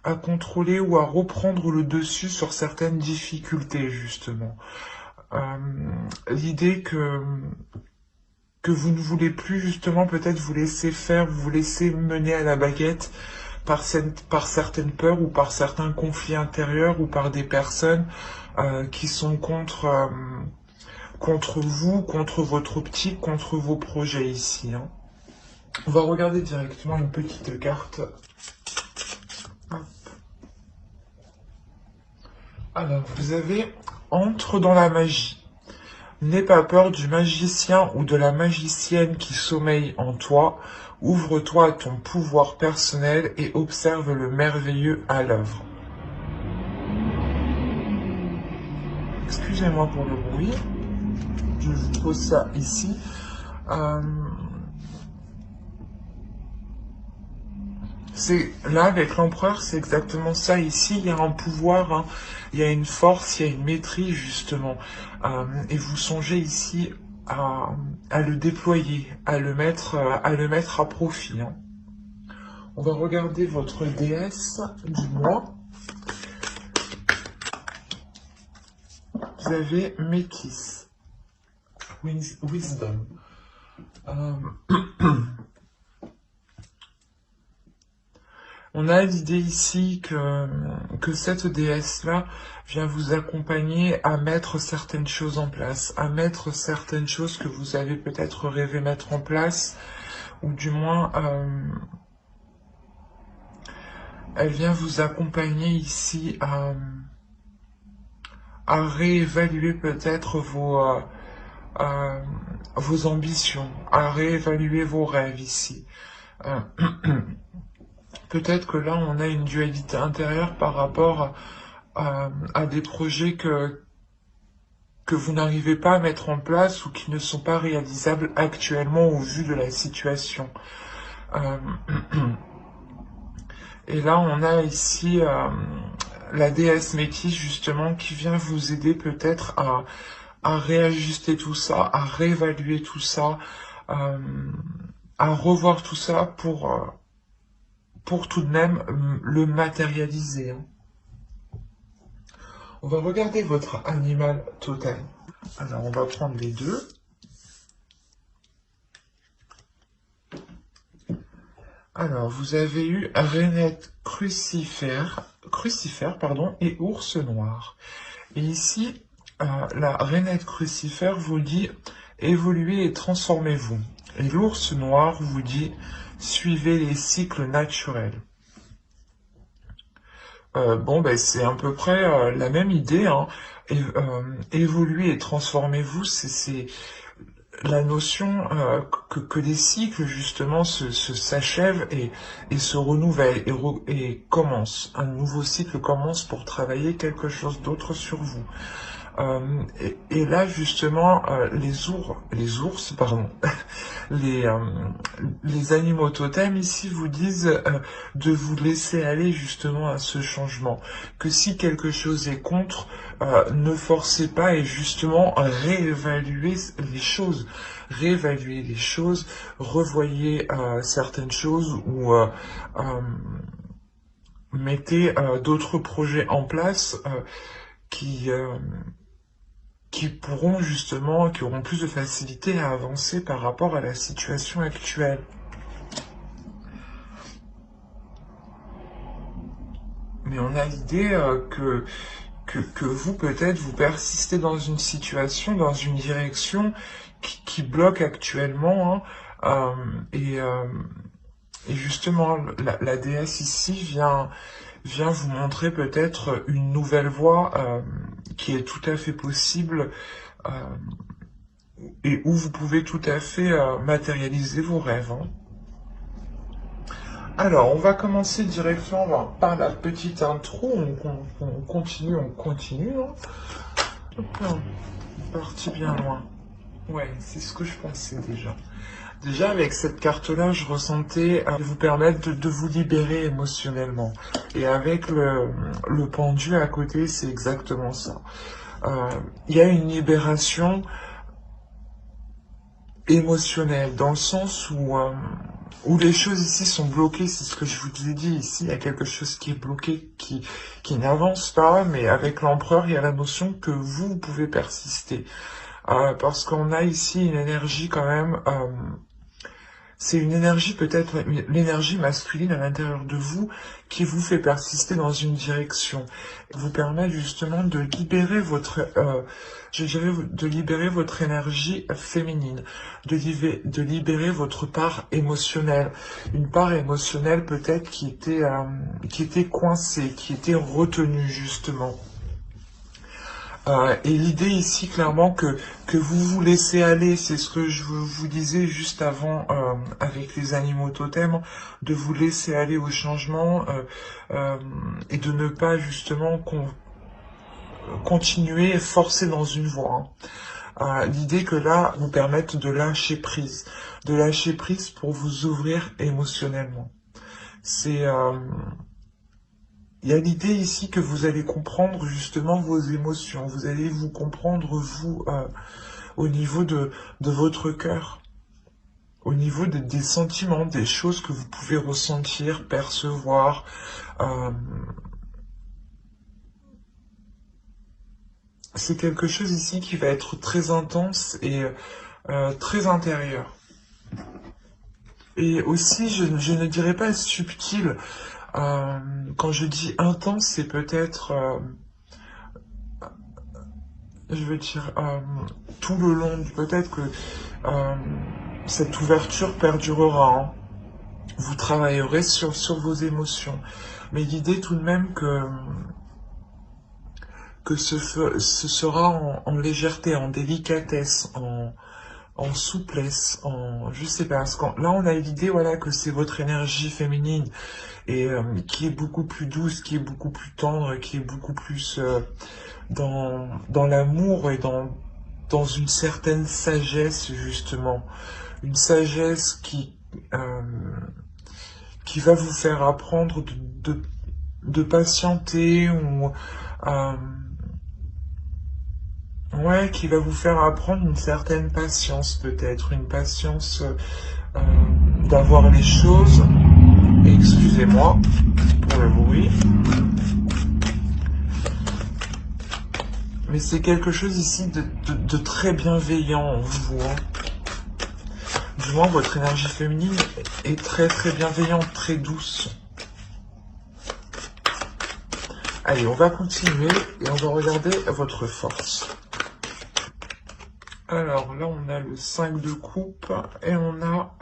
à contrôler ou à reprendre le dessus sur certaines difficultés, justement. L'idée que vous ne voulez plus, justement, peut-être vous laisser faire, vous laisser mener à la baguette par certaines peurs ou par certains conflits intérieurs ou par des personnes qui sont contre vous, contre votre optique, contre vos projets ici. Hein. On va regarder directement une petite carte. Hop. Alors, vous avez entre dans la magie. N'aie pas peur du magicien ou de la magicienne qui sommeille en toi. Ouvre-toi à ton pouvoir personnel et observe le merveilleux à l'œuvre. Excusez-moi pour le bruit. Je vous pose ça ici. C'est là avec l'empereur, c'est exactement ça. Ici, il y a un pouvoir, hein, il y a une force, il y a une maîtrise justement. Et vous songez ici à le déployer, à le mettre à profit. Hein. On va regarder votre déesse du mois. Vous avez Métis, Wisdom. On a l'idée ici que cette déesse-là vient vous accompagner à mettre certaines choses en place, à mettre certaines choses que vous avez peut-être rêvé mettre en place, ou du moins, elle vient vous accompagner ici à réévaluer peut-être vos ambitions, à réévaluer vos rêves ici. Peut-être que là, on a une dualité intérieure par rapport à des projets que vous n'arrivez pas à mettre en place ou qui ne sont pas réalisables actuellement au vu de la situation. Et là, on a ici la déesse Métis, justement, qui vient vous aider peut-être à réajuster tout ça, à réévaluer tout ça, à revoir tout ça pour tout de même le matérialiser. Hein. On va regarder votre animal totem. Alors, on va prendre les deux. Alors, vous avez eu rainette crucifère, et ours noir. Et ici, la rainette crucifère vous dit « évoluez et transformez-vous ». Et l'ours noir vous dit « suivez les cycles naturels ». Bon, ben, c'est à peu près la même idée. Hein. Évoluer et transformez-vous, c'est la notion que les cycles, justement, s'achèvent et se renouvellent et commencent. Un nouveau cycle commence pour travailler quelque chose d'autre sur vous. Et là, justement, les ours, pardon, les animaux totems ici vous disent de vous laisser aller justement à ce changement. Que si quelque chose est contre, ne forcez pas et justement réévaluer les choses, revoyez certaines choses ou mettez d'autres projets en place qui auront plus de facilité à avancer par rapport à la situation actuelle. Mais on a l'idée que vous, peut-être, vous persistez dans une situation, dans une direction qui bloque actuellement, hein, et justement, la déesse ici vient vous montrer peut-être une nouvelle voie qui est tout à fait possible et où vous pouvez tout à fait matérialiser vos rêves. Hein. Alors, on va commencer directement par la petite intro. On continue. Hein. Hop là, on est parti bien loin. Ouais, c'est ce que je pensais déjà. Déjà, avec cette carte-là, je ressentais vous permettre de vous libérer émotionnellement. Et avec le pendu à côté, c'est exactement ça. Il y a une libération émotionnelle, dans le sens où où les choses ici sont bloquées, c'est ce que je vous ai dit ici, il y a quelque chose qui est bloqué, qui n'avance pas, mais avec l'empereur, il y a la notion que vous pouvez persister. Parce qu'on a ici une énergie quand même, c'est une énergie peut-être, l'énergie masculine à l'intérieur de vous qui vous fait persister dans une direction, vous permet justement de libérer votre, je dirais, de libérer votre énergie féminine, de libérer votre part émotionnelle, une part émotionnelle peut-être qui était coincée, qui était retenue justement. Et l'idée ici, clairement, que vous vous laissez aller, c'est ce que je vous disais juste avant avec les animaux totems, de vous laisser aller au changement et de ne pas justement continuer forcer dans une voie. Hein. L'idée que là, vous permette de lâcher prise pour vous ouvrir émotionnellement. C'est... il y a l'idée ici que vous allez comprendre justement vos émotions, vous allez vous comprendre vous au niveau de votre cœur, au niveau des sentiments, des choses que vous pouvez ressentir, percevoir. C'est quelque chose ici qui va être très intense et très intérieur. Et aussi, je ne dirais pas subtil. Quand je dis intense, c'est peut-être, je veux dire, tout le long, peut-être que cette ouverture perdurera. Hein. Vous travaillerez sur vos émotions. Mais l'idée tout de même que ce sera en légèreté, en délicatesse, en souplesse, je sais pas, parce que là on a l'idée voilà que c'est votre énergie féminine et qui est beaucoup plus douce, qui est beaucoup plus tendre, qui est beaucoup plus dans l'amour et dans une certaine sagesse justement, une sagesse qui va vous faire apprendre de patienter ou ouais, qui va vous faire apprendre une certaine patience peut-être, une patience d'avoir les choses. Excusez-moi pour le bruit. Mais c'est quelque chose ici de très bienveillant en vous. Hein. Du moins, votre énergie féminine est très très bienveillante, très douce. Allez, on va continuer et on va regarder votre force. Alors là, on a le 5 de coupe et on a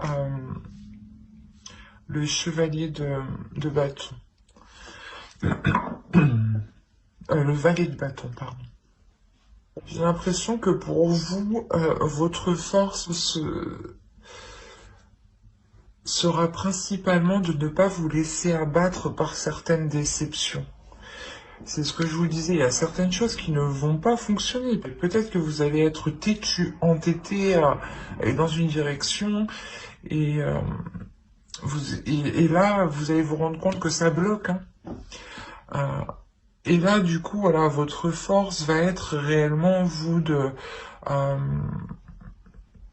le chevalier de bâton. Le valet de bâton, pardon. J'ai l'impression que pour vous, votre force sera principalement de ne pas vous laisser abattre par certaines déceptions. C'est ce que je vous disais, il y a certaines choses qui ne vont pas fonctionner. Peut-être que vous allez être têtu, entêté dans une direction et, et là, vous allez vous rendre compte que ça bloque. Hein. Et là, du coup, voilà, votre force va être réellement, vous, de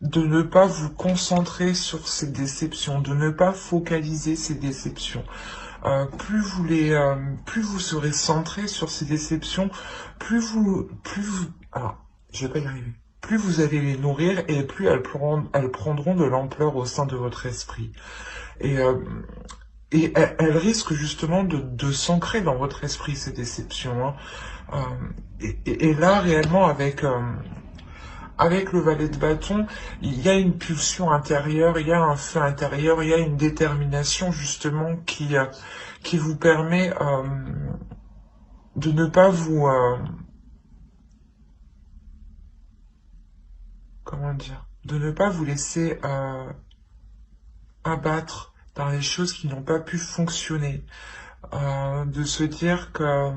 ne pas vous concentrer sur ces déceptions, de ne pas focaliser ces déceptions. Plus vous serez centré sur ces déceptions, plus vous, alors, je vais pas y arriver. Plus vous allez les nourrir et plus elles prendront de l'ampleur au sein de votre esprit. Et elles risquent justement de s'ancrer dans votre esprit, ces déceptions. Hein. Et là, réellement, avec le valet de bâton, il y a une pulsion intérieure, il y a un feu intérieur, il y a une détermination justement qui vous permet de ne pas vous... comment dire, de ne pas vous laisser abattre dans les choses qui n'ont pas pu fonctionner. De se dire que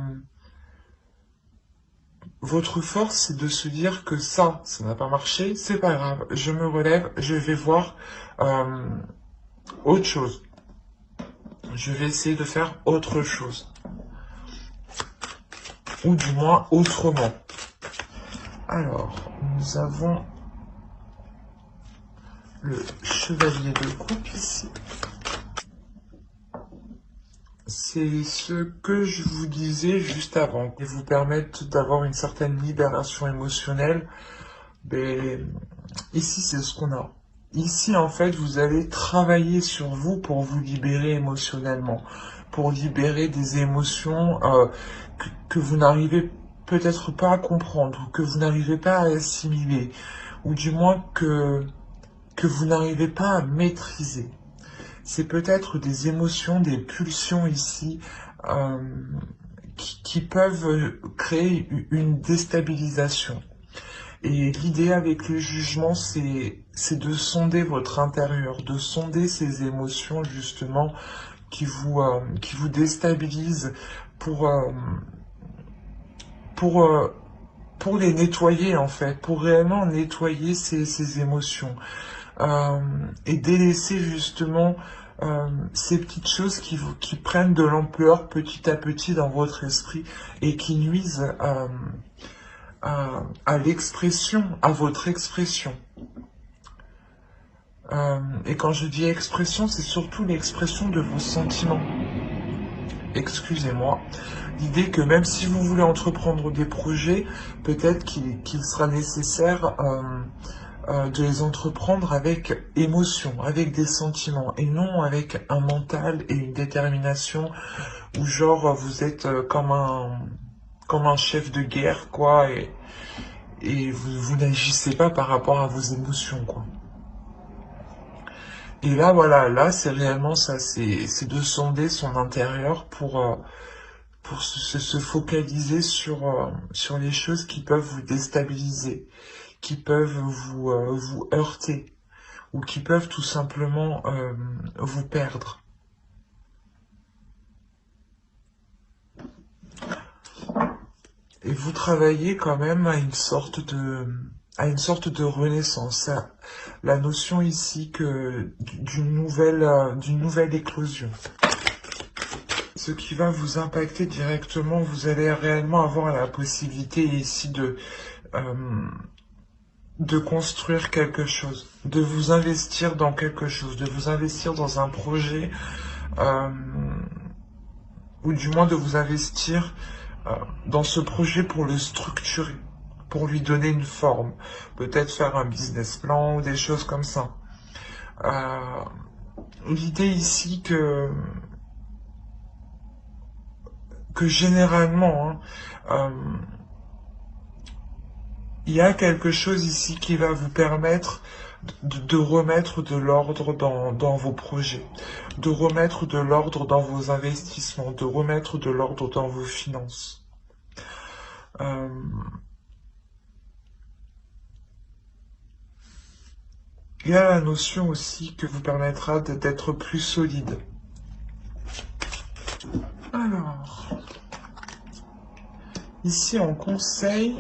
votre force, c'est de se dire que ça n'a pas marché, c'est pas grave, je me relève, je vais voir autre chose. Je vais essayer de faire autre chose. Ou du moins autrement. Alors, nous avons le chevalier de coupe ici. C'est ce que je vous disais juste avant, et vous permettre d'avoir une certaine libération émotionnelle. Mais ici, c'est ce qu'on a. Ici, en fait, vous allez travailler sur vous pour vous libérer émotionnellement, pour libérer des émotions que vous n'arrivez peut-être pas à comprendre, ou que vous n'arrivez pas à assimiler, ou du moins que vous n'arrivez pas à maîtriser. C'est peut-être des émotions, des pulsions ici euh, qui peuvent créer une déstabilisation. Et l'idée avec le jugement, c'est de sonder votre intérieur, de sonder ces émotions justement qui vous déstabilisent pour, euh, pour, euh, pour les nettoyer en fait, pour réellement nettoyer ces émotions. euh, et délaisser justement ces petites choses qui prennent de l'ampleur petit à petit dans votre esprit et qui nuisent à l'expression, à votre expression. Et quand je dis expression, c'est surtout l'expression de vos sentiments. Excusez-moi. L'idée que même si vous voulez entreprendre des projets, peut-être qu'il sera nécessaire de les entreprendre avec émotion, avec des sentiments, et non avec un mental et une détermination où genre vous êtes comme un chef de guerre, quoi, et vous n'agissez pas par rapport à vos émotions, quoi. Et là, voilà, là, c'est réellement ça, c'est de sonder son intérieur pour se focaliser sur les choses qui peuvent vous déstabiliser, qui peuvent vous heurter, ou qui peuvent tout simplement vous perdre. Et vous travaillez quand même à une sorte de renaissance, à la notion ici que d'une nouvelle éclosion. Ce qui va vous impacter directement, vous allez réellement avoir la possibilité ici de construire quelque chose, de vous investir dans quelque chose, de vous investir dans un projet, euh, ou du moins de vous investir dans ce projet pour le structurer, pour lui donner une forme, peut-être faire un business plan ou des choses comme ça. Euh, L'idée ici que généralement, il y a quelque chose ici qui va vous permettre de remettre de l'ordre dans vos projets, de remettre de l'ordre dans vos investissements, de remettre de l'ordre dans vos finances. Il y a la notion aussi que vous permettra d'être plus solide. Alors, ici en conseil,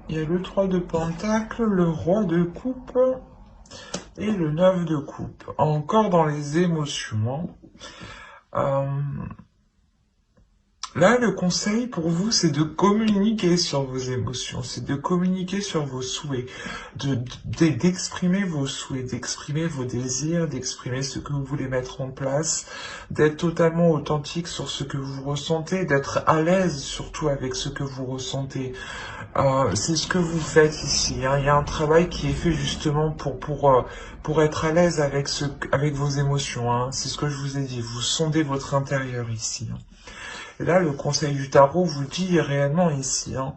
il y a le 3 de Pentacle, le roi de coupe et le 9 de coupe. Encore dans les émotions. Là, le conseil pour vous, c'est de communiquer sur vos émotions, c'est de communiquer sur vos souhaits, d'exprimer vos souhaits, d'exprimer vos désirs, d'exprimer ce que vous voulez mettre en place, d'être totalement authentique sur ce que vous ressentez, d'être à l'aise surtout avec ce que vous ressentez. C'est ce que vous faites ici, hein. Il y a un travail qui est fait justement pour être à l'aise avec vos émotions, hein. C'est ce que je vous ai dit, vous sondez votre intérieur ici, hein. Et là, le conseil du tarot vous dit réellement ici, hein,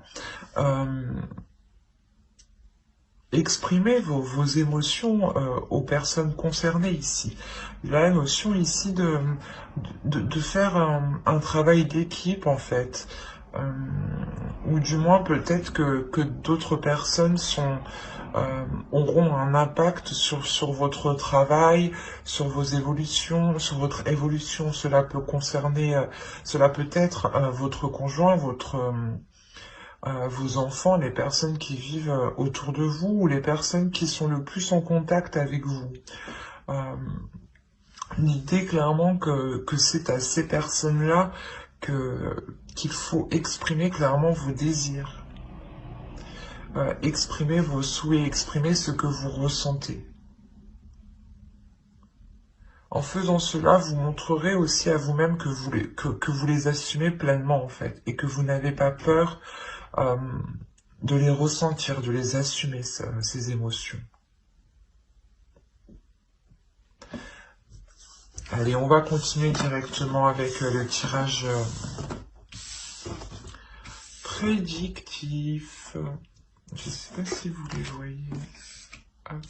exprimez vos émotions aux personnes concernées ici. Il y a la notion ici de faire un travail d'équipe en fait, ou du moins peut-être que d'autres personnes auront un impact sur votre travail, sur vos évolutions, sur votre évolution. Cela peut concerner, cela peut être votre conjoint, vos enfants, les personnes qui vivent autour de vous ou les personnes qui sont le plus en contact avec vous. L'idée clairement que c'est à ces personnes-là qu'il faut exprimer clairement vos désirs. Exprimer vos souhaits, exprimer ce que vous ressentez. En faisant cela, vous montrerez aussi à vous-même que vous les assumez pleinement, en fait, et que vous n'avez pas peur euh, de les ressentir, de les assumer, ces émotions. Allez, on va continuer directement avec le tirage prédictif. Je ne sais pas si vous les voyez. Hop.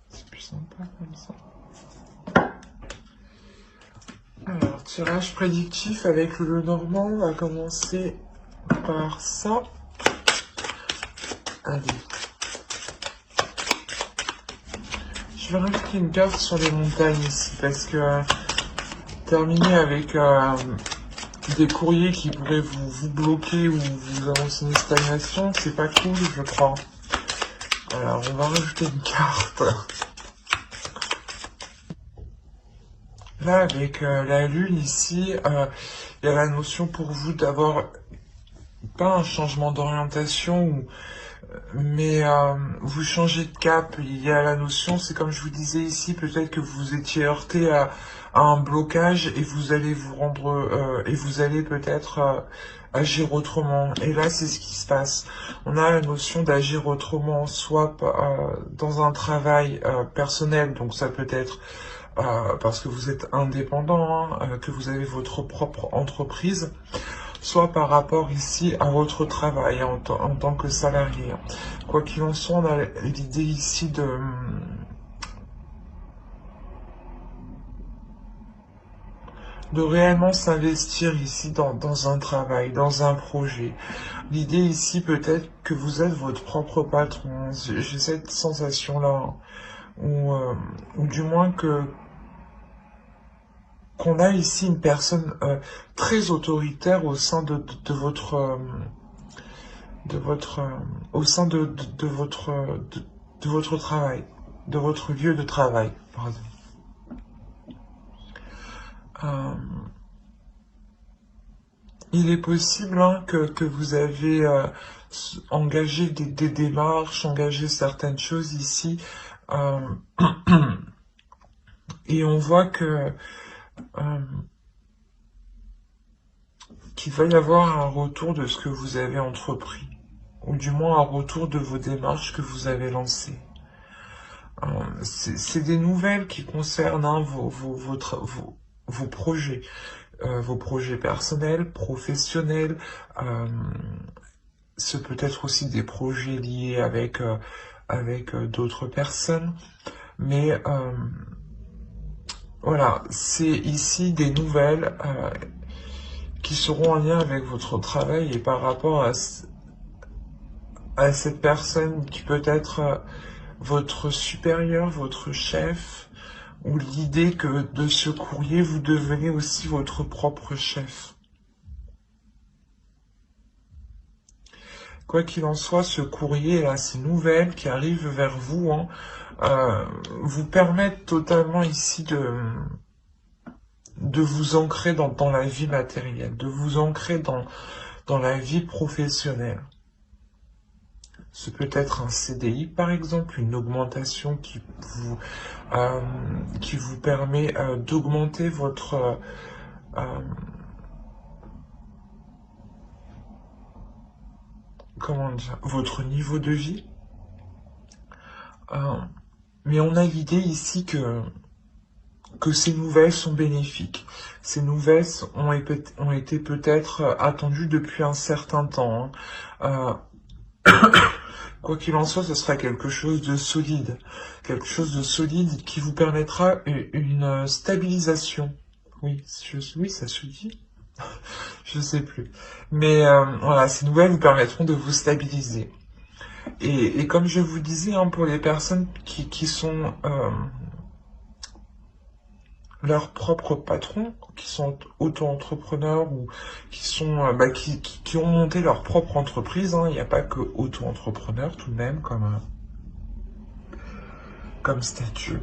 C'est plus sympa comme ça. Alors, tirage prédictif avec le Normand. On va commencer par ça. Allez. Je vais rajouter une carte sur les montagnes ici parce que terminer avec des courriers qui pourraient vous bloquer ou vous annoncer une stagnation, c'est pas cool, je crois. Alors, on va rajouter une carte. Là, avec la lune ici, il y a la notion pour vous d'avoir pas un changement d'orientation, mais vous changez de cap. Il y a la notion, c'est comme je vous disais ici, peut-être que vous étiez heurté à un blocage et vous allez vous rendre et vous allez peut-être agir autrement. Et là, c'est ce qui se passe. On a la notion d'agir autrement, soit dans un travail personnel, donc ça peut être parce que vous êtes indépendant, que vous avez votre propre entreprise, soit par rapport ici à votre travail en tant que salarié. Quoi qu'il en soit, on a l'idée ici de réellement s'investir ici dans un travail, dans un projet. L'idée ici peut-être que vous êtes votre propre patron. J'ai cette sensation-là, ou du moins qu'on a ici une personne très autoritaire au sein de votre au sein de votre travail, de votre lieu de travail, pardon. Il est possible que vous avez engagé des démarches, engagé certaines choses ici, et on voit que qu'il va y avoir un retour de ce que vous avez entrepris, ou du moins un retour de vos démarches que vous avez lancées. C'est des nouvelles qui concernent vos projets personnels, professionnels. Ce peut être aussi des projets liés avec d'autres personnes, mais voilà, c'est ici des nouvelles qui seront en lien avec votre travail et par rapport à cette personne qui peut être votre supérieur, votre chef, ou l'idée que de ce courrier, vous devenez aussi votre propre chef. Quoi qu'il en soit, ce courrier, là, ces nouvelles qui arrivent vers vous, vous permettent totalement ici de vous ancrer dans la vie matérielle, de vous ancrer dans la vie professionnelle. Ce peut être un CDI, par exemple, une augmentation qui vous permet d'augmenter votre comment dire, votre niveau de vie. Mais on a l'idée ici que ces nouvelles sont bénéfiques. Ces nouvelles ont été peut-être attendues depuis un certain temps. Quoi qu'il en soit, ce sera quelque chose de solide. Quelque chose de solide qui vous permettra une stabilisation. Oui, oui, ça se dit. Je sais plus. Mais voilà, ces nouvelles vous permettront de vous stabiliser. Et comme je vous disais, pour les personnes qui sont leurs propres patrons, qui sont auto-entrepreneurs ou qui sont qui ont monté leur propre entreprise, il n'y a pas que auto-entrepreneurs tout de même comme statut.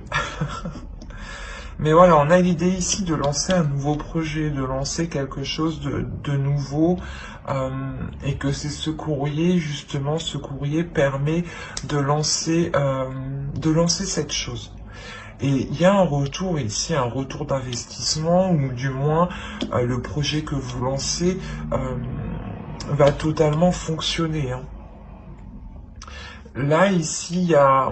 Mais voilà, on a l'idée ici de lancer un nouveau projet, de lancer quelque chose de nouveau, et que c'est ce courrier, justement, ce courrier permet de lancer cette chose. Et il y a un retour ici, un retour d'investissement, ou du moins le projet que vous lancez va totalement fonctionner, hein. Là, ici, il y a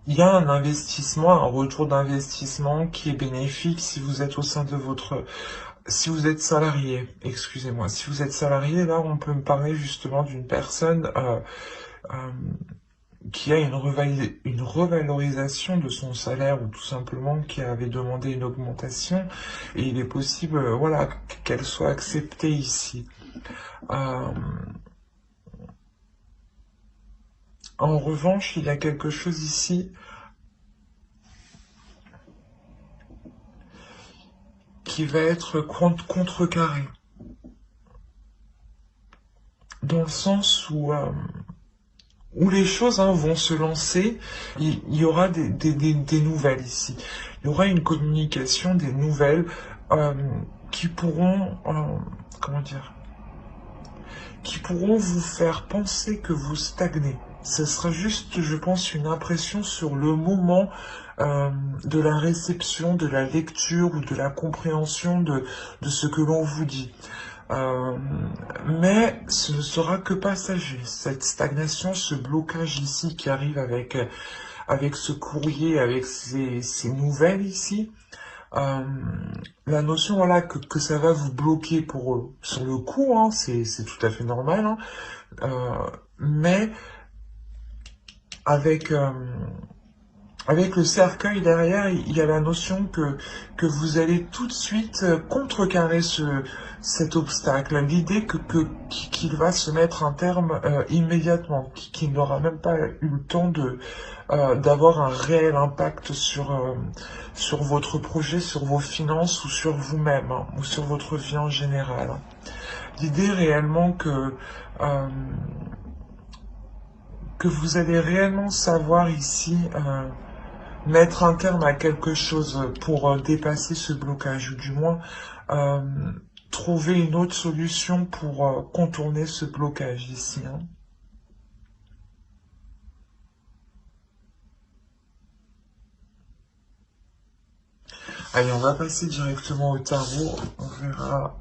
un investissement, un retour d'investissement qui est bénéfique si vous êtes au sein de votre... Si vous êtes salarié, excusez-moi, si vous êtes salarié, là, on peut me parler justement d'une personne euh, qui a une revalorisation de son salaire, ou tout simplement qui avait demandé une augmentation, et il est possible, voilà, qu'elle soit acceptée ici. En revanche, il y a quelque chose ici qui va être contrecarré. Dans le sens où les choses vont se lancer, il y aura des nouvelles ici. Il y aura une communication, des nouvelles qui pourront, comment dire, qui pourront vous faire penser que vous stagnez. Ce sera juste, je pense, une impression sur le moment de la réception, de la lecture ou de la compréhension de ce que l'on vous dit. Mais ce ne sera que passager. Cette stagnation, ce blocage ici qui arrive avec ce courrier, avec ces nouvelles ici, la notion voilà que ça va vous bloquer pour sur le coup, c'est tout à fait normal, mais avec le cercueil derrière, il y a la notion que vous allez tout de suite contrecarrer cet obstacle, l'idée qu'il va se mettre un terme immédiatement, qu'il n'aura même pas eu le temps d'avoir un réel impact sur votre projet, sur vos finances ou sur vous-même, ou sur votre vie en général. L'idée réellement que vous allez réellement savoir ici mettre un terme à quelque chose pour dépasser ce blocage, ou du moins trouver une autre solution pour contourner ce blocage ici. Allez, on va passer directement au tarot. On verra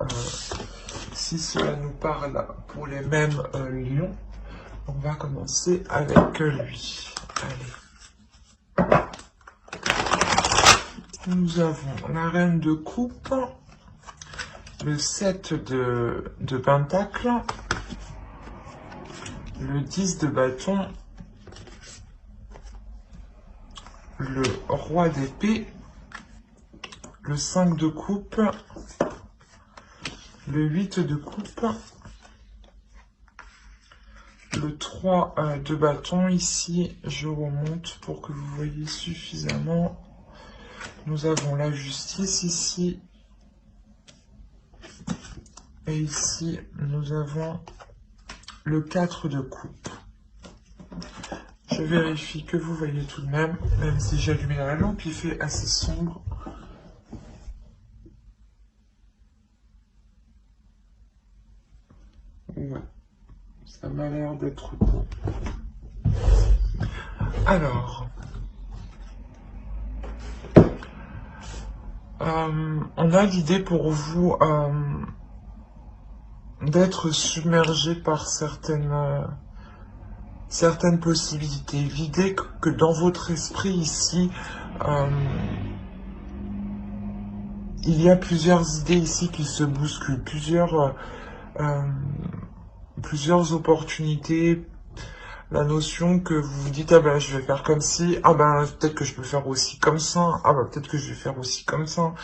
si cela nous parle pour les mêmes lions. On va commencer avec lui. Allez. Nous avons la reine de coupe, le 7 de pentacle, le 10 de bâton, le roi d'épée, le 5 de coupe, le 8 de coupe, le 3 de bâton. Ici, je remonte pour que vous voyez suffisamment. Nous avons la justice ici. Et ici, nous avons le 4 de coupe. Je vérifie que vous voyez tout de même si j'ai allumé la lampe, il fait assez sombre. Ouais, ça m'a l'air d'être bon. Alors, on a l'idée pour vous d'être submergé par certaines possibilités. L'idée que dans votre esprit ici, il y a plusieurs idées ici qui se bousculent, plusieurs opportunités. La notion que vous vous dites, ah ben je vais faire comme ci, ah ben peut-être que je peux faire aussi comme ça, ah ben peut-être que je vais faire aussi comme ça.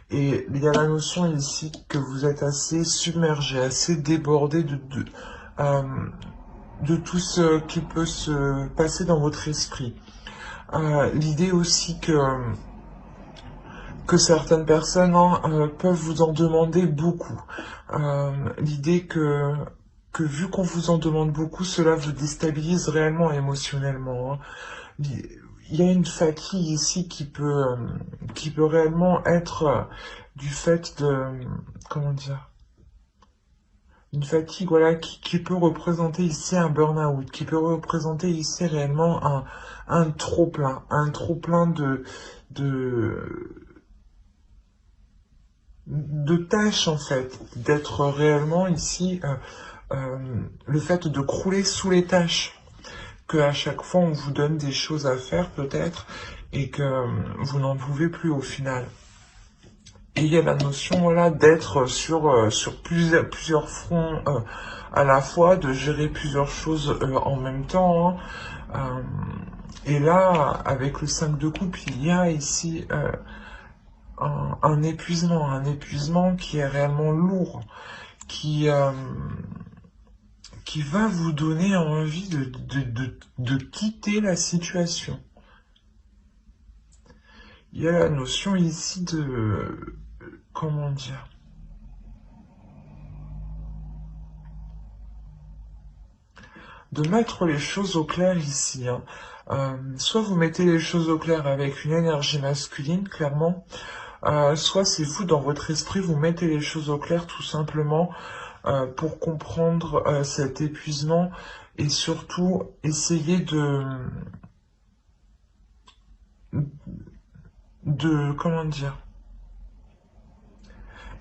Et il y a la notion ici que vous êtes assez submergé, assez débordé de tout ce qui peut se passer dans votre esprit. L'idée aussi que certaines personnes peuvent vous en demander beaucoup. L'idée que vu qu'on vous en demande beaucoup, cela vous déstabilise réellement émotionnellement. Il y a une fatigue ici qui peut réellement être du fait de, comment dire, Une fatigue, voilà, qui peut représenter ici un burn-out, qui peut représenter ici réellement un trop-plein de, de tâches, en fait, d'être réellement ici, le fait de crouler sous les tâches, que à chaque fois on vous donne des choses à faire peut-être, et que vous n'en pouvez plus au final. Et il y a la notion, voilà, d'être sur plusieurs fronts à la fois, de gérer plusieurs choses en même temps, hein. Et là, avec le 5 de coupe, il y a ici un épuisement qui est réellement lourd, qui, euh, qui va vous donner envie de quitter la situation. Il y a la notion ici de... Comment dire? De mettre les choses au clair ici, hein. Soit vous mettez les choses au clair avec une énergie masculine, clairement, soit c'est vous, dans votre esprit, vous mettez les choses au clair tout simplement pour comprendre cet épuisement et surtout essayer comment dire,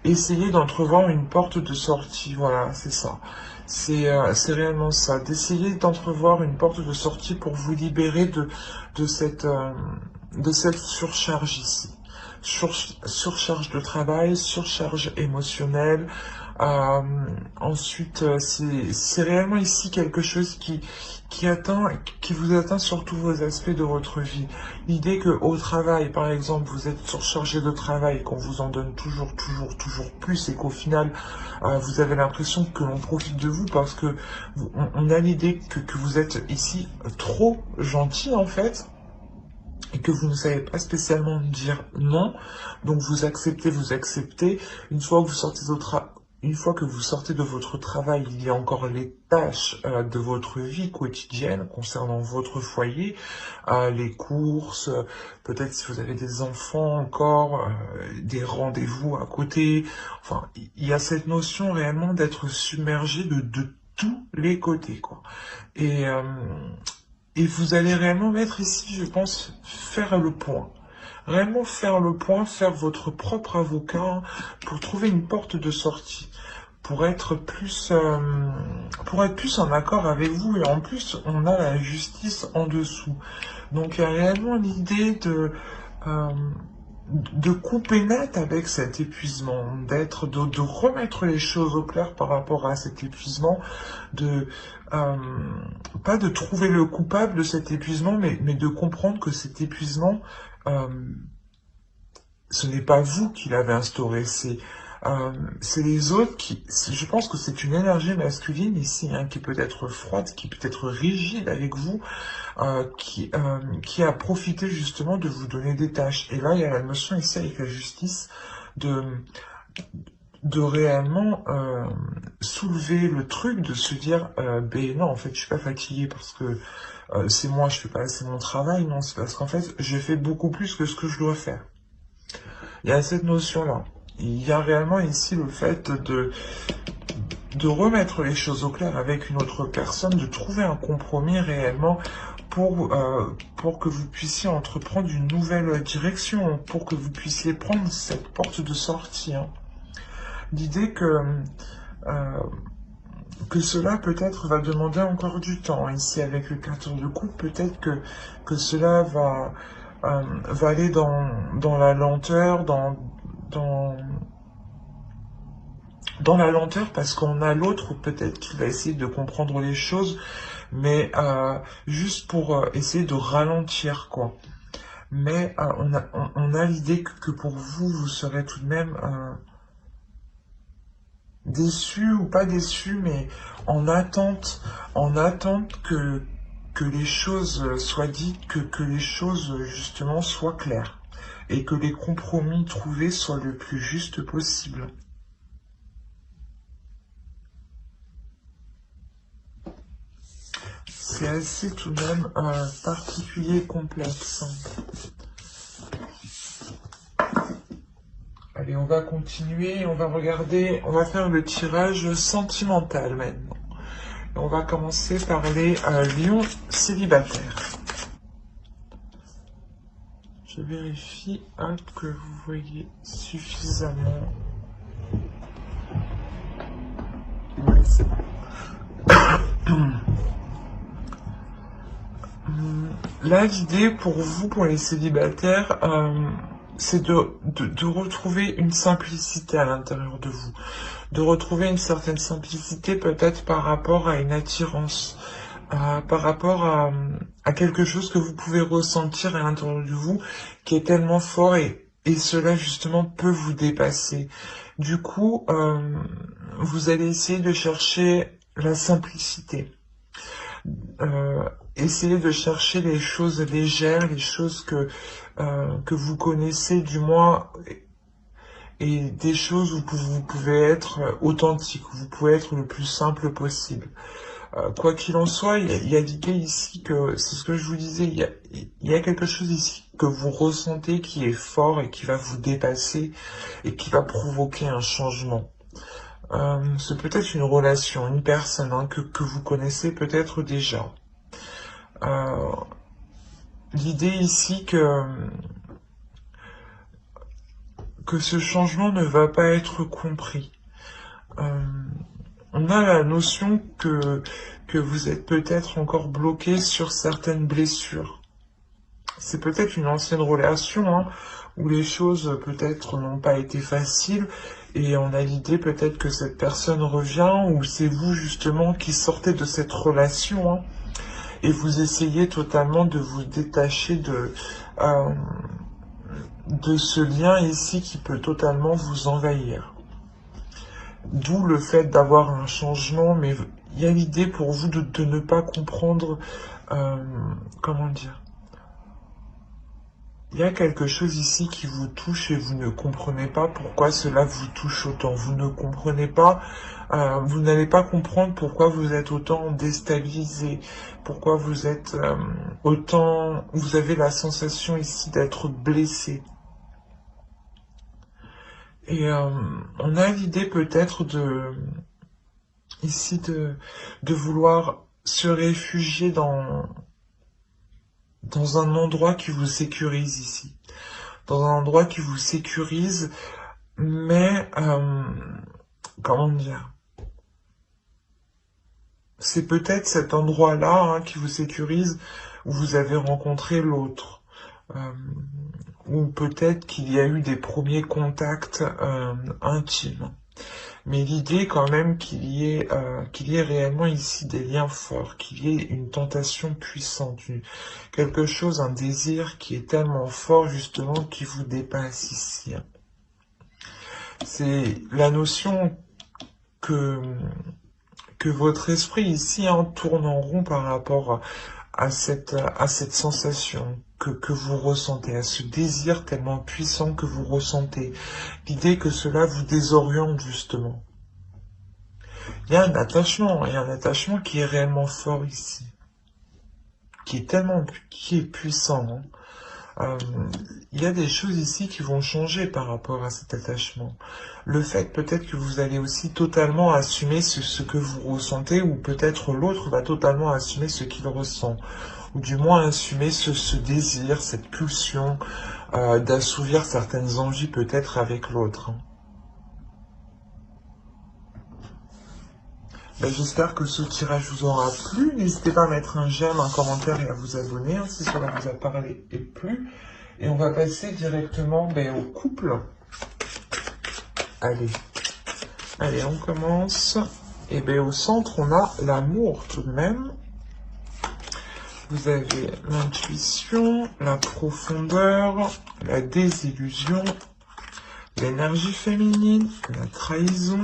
essayer d'entrevoir une porte de sortie, voilà, c'est ça. C'est réellement ça, d'essayer d'entrevoir une porte de sortie pour vous libérer de de cette surcharge ici. Surcharge de travail, surcharge émotionnelle. Euh, Ensuite, c'est réellement ici quelque chose qui vous atteint sur tous vos aspects de votre vie. L'idée que au travail, par exemple, vous êtes surchargé de travail, qu'on vous en donne toujours plus, et qu'au final, vous avez l'impression que l'on profite de vous parce que on a l'idée que vous êtes ici trop gentil en fait, et que vous ne savez pas spécialement dire non, donc vous acceptez. Une fois que vous sortez une fois que vous sortez de votre travail, il y a encore les tâches de votre vie quotidienne concernant votre foyer, les courses, peut-être si vous avez des enfants encore, des rendez-vous à côté. Enfin, il y a cette notion réellement d'être submergé de tous les côtés, quoi. Et, euh, et vous allez réellement mettre ici, je pense, faire le point. Réellement faire le point, faire votre propre avocat pour trouver une porte de sortie, pour être plus en accord avec vous. Et en plus, on a la justice en dessous. Donc il y a réellement l'idée euh, de couper net avec cet épuisement, de remettre les choses au clair par rapport à cet épuisement, de euh, pas de trouver le coupable de cet épuisement, mais de comprendre que cet épuisement, euh, ce n'est pas vous qui l'avez instauré, c'est les autres je pense que c'est une énergie masculine ici, hein, qui peut être froide, qui peut être rigide avec vous, qui a profité justement de vous donner des tâches. Et là, il y a la notion ici avec la justice de, de réellement soulever le truc, de se dire, ben non, en fait, je suis pas fatigué parce que c'est moi, je fais pas assez mon travail, non, c'est parce qu'en fait, je fais beaucoup plus que ce que je dois faire. Il y a cette notion-là. Il y a réellement ici le fait de remettre les choses au clair avec une autre personne, de trouver un compromis réellement pour que vous puissiez entreprendre une nouvelle direction, pour que vous puissiez prendre cette porte de sortie, hein. L'idée euh, que cela peut-être va demander encore du temps. Ici, avec le 14 de coupe, peut-être que cela va aller dans la lenteur, dans, dans la lenteur, parce qu'on a l'autre peut-être qui va essayer de comprendre les choses, mais juste pour essayer de ralentir, quoi. Mais on a l'idée que pour vous, vous serez tout de même déçu ou pas déçu, mais en attente que les choses soient dites, que les choses justement soient claires, et que les compromis trouvés soient le plus juste possible. C'est assez tout de même particulier et complexe. Allez. Allez, on va continuer, on va regarder, on va faire le tirage sentimental maintenant. Et on va commencer par les lions célibataires. Je vérifie que vous voyez suffisamment. Oui, c'est bon. Là, l'idée pour vous, pour les célibataires, c'est de retrouver une simplicité à l'intérieur de vous. De retrouver une certaine simplicité peut-être par rapport à une attirance, par rapport à quelque chose que vous pouvez ressentir à l'intérieur de vous qui est tellement fort et cela justement peut vous dépasser. Du coup, vous allez essayer de chercher la simplicité. Essayez de chercher les choses légères, les choses que vous connaissez du moins, et des choses où vous pouvez être authentique, où vous pouvez être le plus simple possible. Quoi qu'il en soit, il y a l'idée ici que, c'est ce que je vous disais, il y a quelque chose ici que vous ressentez qui est fort et qui va vous dépasser et qui va provoquer un changement. C'est peut-être une relation, une personne que vous connaissez peut-être déjà. L'idée ici que ce changement ne va pas être compris. On a la notion que vous êtes peut-être encore bloqué sur certaines blessures. C'est peut-être une ancienne relation où les choses peut-être n'ont pas été faciles et on a l'idée peut-être que cette personne revient ou c'est vous justement qui sortez de cette relation et vous essayez totalement de vous détacher de ce lien ici qui peut totalement vous envahir. D'où le fait d'avoir un changement, mais il y a l'idée pour vous de ne pas comprendre, comment dire, il y a quelque chose ici qui vous touche et vous ne comprenez pas pourquoi cela vous touche autant. Vous ne comprenez pas, vous n'allez pas comprendre pourquoi vous êtes autant déstabilisé, pourquoi vous êtes autant, vous avez la sensation ici d'être blessé. Et on a l'idée peut-être ici de vouloir se réfugier dans un endroit qui vous sécurise ici. Dans un endroit qui vous sécurise, mais comment dire, c'est peut-être cet endroit-là qui vous sécurise où vous avez rencontré l'autre. Ou peut-être qu'il y a eu des premiers contacts intimes. Mais l'idée quand même qu'il y ait réellement ici des liens forts, qu'il y ait une tentation puissante, quelque chose, un désir qui est tellement fort justement qui vous dépasse ici. C'est la notion que votre esprit ici tourne en rond par rapport à cette sensation que vous ressentez, à ce désir tellement puissant que vous ressentez. L'idée que cela vous désoriente justement. Il y a un attachement qui est réellement fort ici, qui est puissant. Il y a des choses ici qui vont changer par rapport à cet attachement. Le fait peut-être que vous allez aussi totalement assumer ce que vous ressentez, ou peut-être l'autre va totalement assumer ce qu'il ressent, ou du moins assumer ce désir, cette pulsion d'assouvir certaines envies peut-être avec l'autre. J'espère que ce tirage vous aura plu. N'hésitez pas à mettre un j'aime, un commentaire et à vous abonner si cela vous a parlé et plu. Et on va passer directement au couple. Allez, on commence. Et au centre, on a l'amour tout de même. Vous avez l'intuition, la profondeur, la désillusion, l'énergie féminine, la trahison,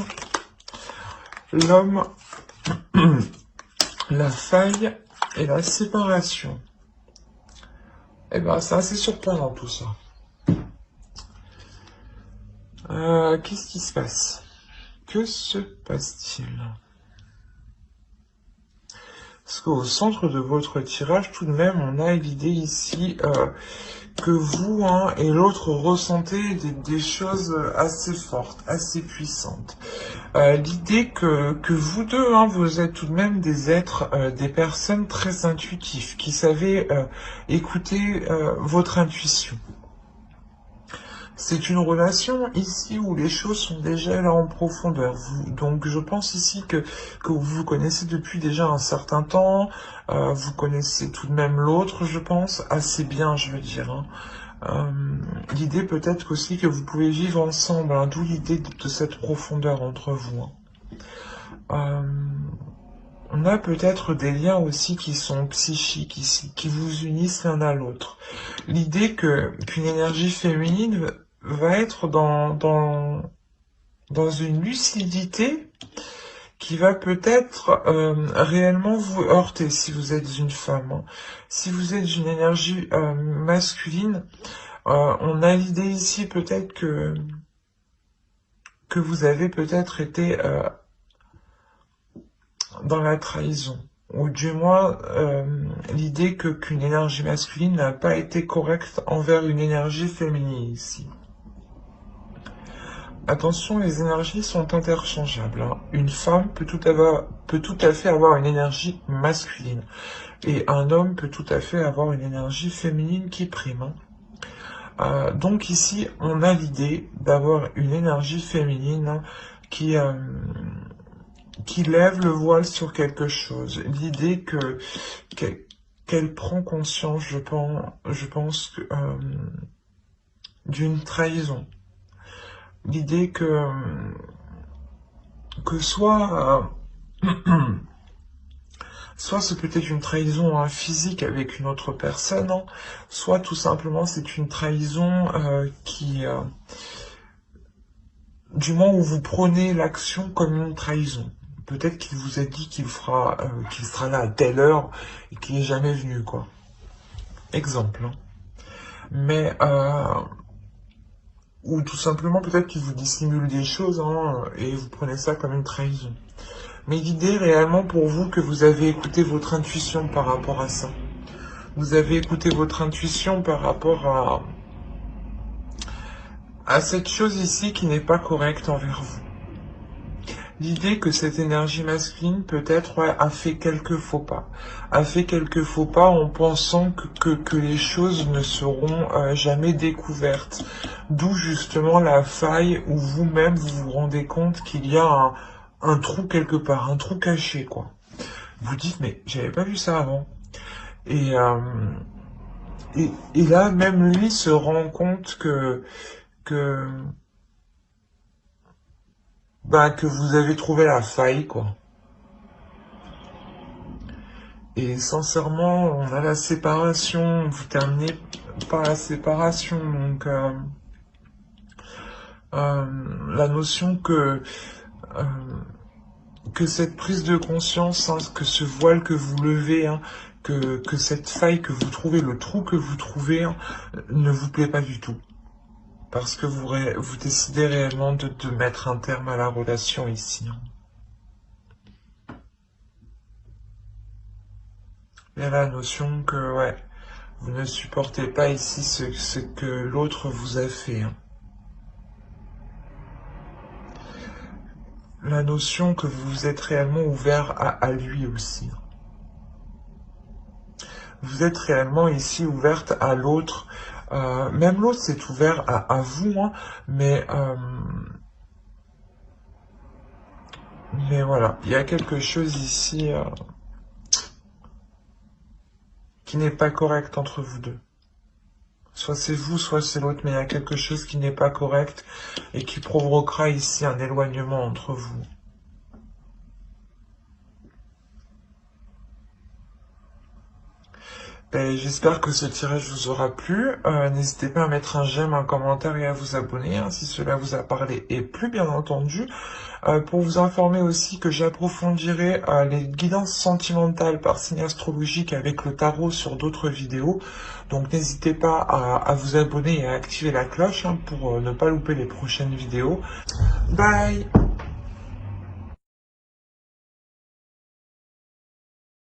l'homme, la faille et la séparation. C'est assez surprenant tout ça. Qu'est-ce qui se passe? Que se passe-t-il? Parce qu'au centre de votre tirage, tout de même, on a l'idée ici que vous et l'autre ressentez des choses assez fortes, assez puissantes. L'idée que vous deux, vous êtes tout de même des êtres, des personnes très intuitifs, qui savez écouter votre intuition. C'est une relation ici où les choses sont déjà là en profondeur. Donc je pense ici que vous vous connaissez depuis déjà un certain temps. Vous connaissez tout de même l'autre, je pense, assez bien, je veux dire. L'idée peut-être aussi que vous pouvez vivre ensemble, d'où l'idée de cette profondeur entre vous. On a peut-être des liens aussi qui sont psychiques ici, qui vous unissent l'un à l'autre. L'idée qu'une énergie féminine va être dans une lucidité qui va peut-être réellement vous heurter si vous êtes une femme. Si vous êtes une énergie masculine, on a l'idée ici peut-être que vous avez peut-être été dans la trahison. Ou du moins l'idée qu'une énergie masculine n'a pas été correcte envers une énergie féminine ici. Attention, les énergies sont interchangeables. Une femme peut tout à fait avoir une énergie masculine. Et un homme peut tout à fait avoir une énergie féminine qui prime. Donc ici, on a l'idée d'avoir une énergie féminine qui lève le voile sur quelque chose. L'idée qu'elle prend conscience, je pense d'une trahison. L'idée que soit ce peut être une trahison physique avec une autre personne, soit tout simplement c'est une trahison du moment où vous prenez l'action comme une trahison. Peut-être qu'il vous a dit qu'il sera là à telle heure et qu'il n'est jamais venu, quoi. Exemple. Mais ou tout simplement peut-être qu'il vous dissimule des choses et vous prenez ça comme une trahison. Mais l'idée réellement pour vous que vous avez écouté votre intuition par rapport à ça. Vous avez écouté votre intuition par rapport à cette chose ici qui n'est pas correcte envers vous. L'idée que cette énergie masculine peut-être a fait quelques faux pas. A fait quelques faux pas en pensant que les choses ne seront jamais découvertes. D'où justement la faille où vous-même vous vous rendez compte qu'il y a un trou quelque part, un trou caché, quoi. Vous dites, mais j'avais pas vu ça avant. Et là, même lui se rend compte que vous avez trouvé la faille, quoi. Et sincèrement, on a la séparation, vous terminez par la séparation, donc la notion que cette prise de conscience, que ce voile que vous levez, que cette faille que vous trouvez, le trou que vous trouvez, ne vous plaît pas du tout. Parce que vous décidez réellement de mettre un terme à la relation ici. Il y a la notion que, vous ne supportez pas ici ce que l'autre vous a fait. La notion que vous êtes réellement ouvert à lui aussi. Vous êtes réellement ici ouverte à l'autre. Même l'autre s'est ouvert à vous, mais voilà, il y a quelque chose ici qui n'est pas correct entre vous deux. Soit c'est vous, soit c'est l'autre, mais il y a quelque chose qui n'est pas correct et qui provoquera ici un éloignement entre vous. J'espère que ce tirage vous aura plu. N'hésitez pas à mettre un j'aime, un commentaire et à vous abonner si cela vous a parlé et plu, bien entendu. Pour vous informer aussi que j'approfondirai les guidances sentimentales par signe astrologique avec le tarot sur d'autres vidéos. Donc n'hésitez pas à vous abonner et à activer la cloche pour ne pas louper les prochaines vidéos. Bye!